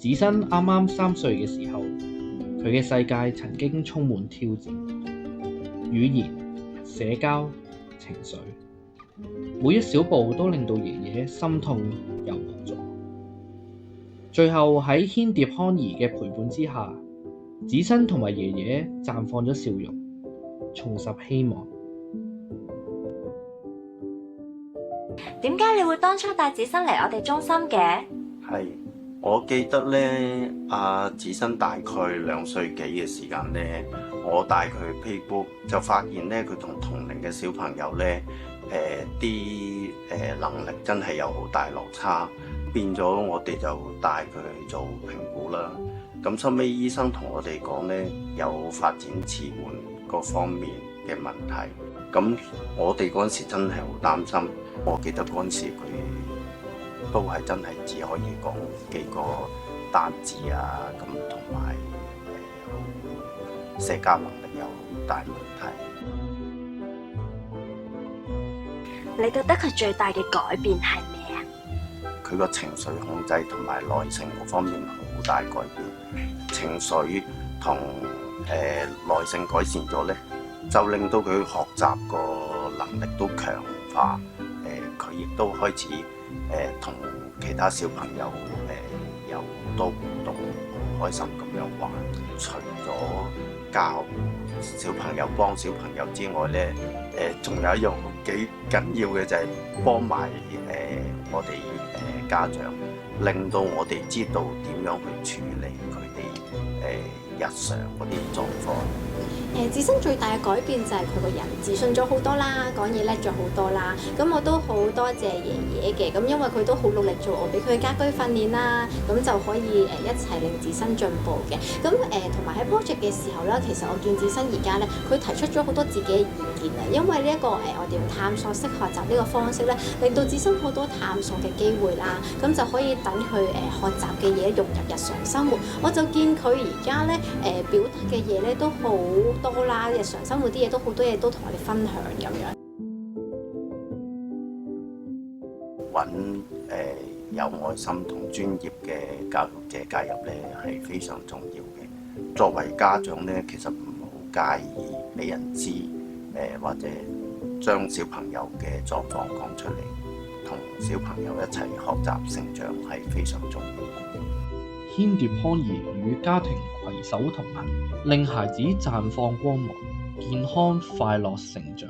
子申啱啱3歲嘅時候，佢嘅世界曾經充滿挑戰，語言、社交、情緒，每一小步都令到爺爺心痛又無助。最後喺牽蝶康兒嘅陪伴之下，子申同埋爺爺綻放咗笑容，重拾希望。點解你會當初帶子申嚟我哋中心嘅？係，我記得咧，子申大概2歲幾嘅時間咧，我帶佢去 Playgroup，就發現咧佢同同齡嘅小朋友咧，能力真係有好大落差，變咗我哋就帶佢去做評估啦。咁收尾醫生同我哋講咧，有發展遲緩各方面嘅問題。咁我哋嗰陣時真係好擔心。我記得嗰陣時佢都係真係只可以講幾個單字啊，咁同埋社交能力有好大問題。你覺得佢最大嘅改變係咩啊？佢個情緒控制同埋耐性嗰方面好大改變，情緒同耐性改善咗咧，就令到佢學習個能力都強化。佢亦都開始同其他小朋友有好多互動，好開心咁樣玩。除咗教小朋友幫小朋友之外咧，仲有一樣幾緊要嘅就係幫埋我哋家長，令到我哋知道點樣去處理佢哋日常嗰啲狀況。子申最大嘅改變就係佢個人自信咗好多啦，講嘢叻咗好多啦。咁我都好多謝爺爺嘅，咁因為佢都好努力做我俾佢嘅家居訓練啦，咁就可以一齊令子申進步嘅。咁同埋喺 project 嘅時候咧，其實我見子申而家咧，佢提出咗好多自己嘅意見啊。因為呢一個我哋用探索式學習呢個方式咧，令到子申好多探索嘅機會啦，咁就可以等佢學習嘅嘢融入日常生活。我就見佢而家咧表達嘅嘢咧都好多啦，日常生活啲嘢都好多嘢都同我哋分享咁樣。揾有愛心同專業嘅教育者介入咧係非常重要嘅。作為家長咧，其實唔好介意俾人知，或者將小朋友嘅狀況講出嚟，同小朋友一齊學習成長係非常重要。牽蝶康兒與家庭攜手同行，令孩子綻放光芒，健康快樂成長。